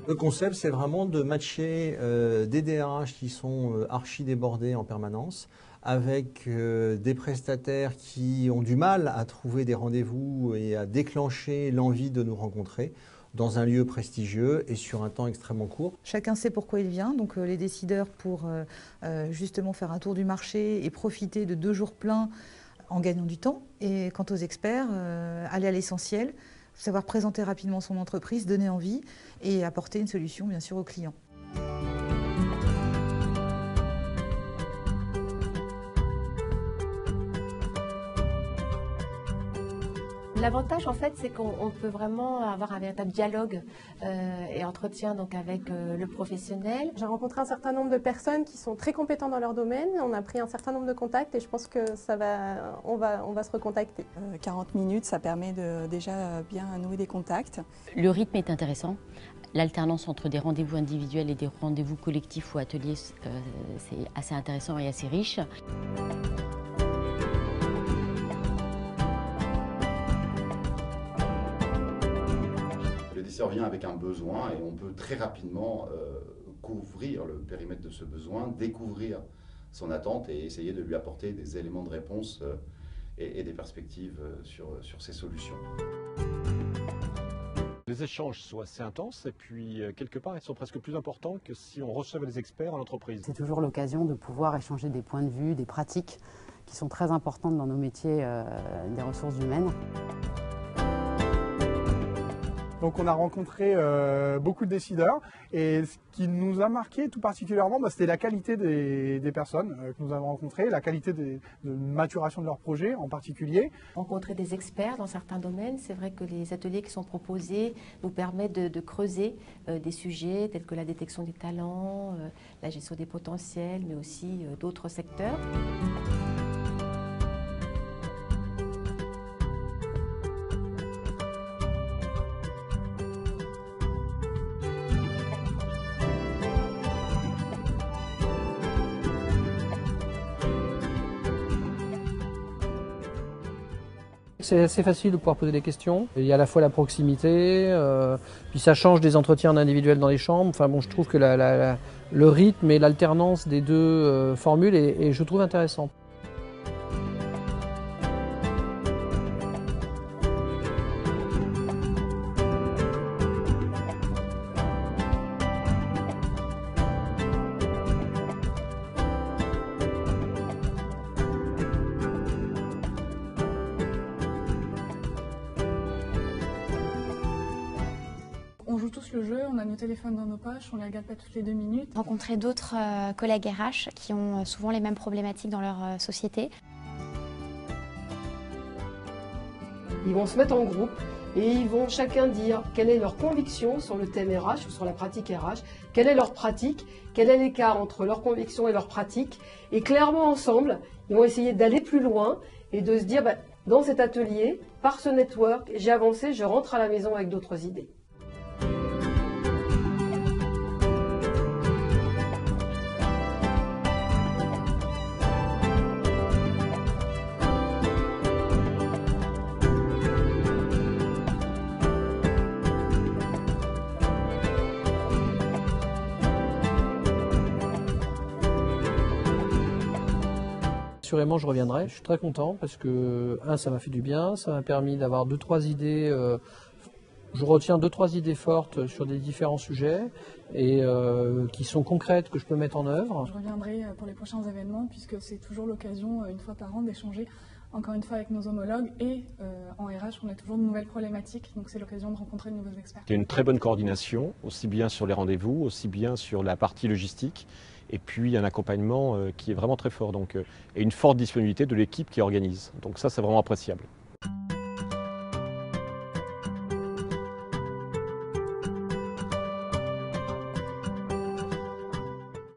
Le concept, c'est vraiment de matcher des DRH qui sont archi débordés en permanence avec des prestataires qui ont du mal à trouver des rendez-vous et à déclencher l'envie de nous rencontrer dans un lieu prestigieux et sur un temps extrêmement court. Chacun sait pourquoi il vient, donc les décideurs pour justement faire un tour du marché et profiter de 2 jours pleins en gagnant du temps. Et quant aux experts, aller à l'essentiel, savoir présenter rapidement son entreprise, donner envie et apporter une solution bien sûr aux clients. L'avantage en fait, c'est qu'on peut vraiment avoir un véritable dialogue et entretien donc avec le professionnel. J'ai rencontré un certain nombre de personnes qui sont très compétentes dans leur domaine. On a pris un certain nombre de contacts et je pense que on va se recontacter. 40 minutes, ça permet de déjà bien nouer des contacts. Le rythme est intéressant. L'alternance entre des rendez-vous individuels et des rendez-vous collectifs ou ateliers, c'est assez intéressant et assez riche. Le décideur vient avec un besoin et on peut très rapidement couvrir le périmètre de ce besoin, découvrir son attente et essayer de lui apporter des éléments de réponse et des perspectives sur ces solutions. Les échanges sont assez intenses et puis quelque part ils sont presque plus importants que si on recevait des experts en entreprise. C'est toujours l'occasion de pouvoir échanger des points de vue, des pratiques qui sont très importantes dans nos métiers des ressources humaines. Donc on a rencontré beaucoup de décideurs et ce qui nous a marqué tout particulièrement, c'était la qualité des personnes que nous avons rencontrées, la qualité de maturation de leurs projets en particulier. Rencontrer des experts dans certains domaines, c'est vrai que les ateliers qui sont proposés nous permettent de creuser des sujets tels que la détection des talents, la gestion des potentiels, mais aussi d'autres secteurs. C'est assez facile de pouvoir poser des questions. Il y a à la fois la proximité, puis ça change des entretiens en individuel dans les chambres. Enfin bon, je trouve que le rythme et l'alternance des deux formules est, je trouve, intéressant. On joue tous le jeu, on a nos téléphones dans nos poches, on les regarde pas toutes les 2 minutes. Rencontrer d'autres collègues RH qui ont souvent les mêmes problématiques dans leur société. Ils vont se mettre en groupe et ils vont chacun dire quelle est leur conviction sur le thème RH ou sur la pratique RH, quelle est leur pratique, quel est l'écart entre leur conviction et leur pratique. Et clairement ensemble, ils vont essayer d'aller plus loin et de se dire dans cet atelier, par ce network, j'ai avancé, je rentre à la maison avec d'autres idées. Assurément, je reviendrai. Je suis très content parce que, ça m'a fait du bien, ça m'a permis d'avoir 2-3 idées. Je retiens 2-3 idées fortes sur des différents sujets et qui sont concrètes que je peux mettre en œuvre. Je reviendrai pour les prochains événements puisque c'est toujours l'occasion, une fois par an, d'échanger encore une fois avec nos homologues et en RH, on a toujours de nouvelles problématiques, donc c'est l'occasion de rencontrer de nouveaux experts. Il y a une très bonne coordination, aussi bien sur les rendez-vous, aussi bien sur la partie logistique. Et puis un accompagnement qui est vraiment très fort et une forte disponibilité de l'équipe qui organise. Donc ça, c'est vraiment appréciable.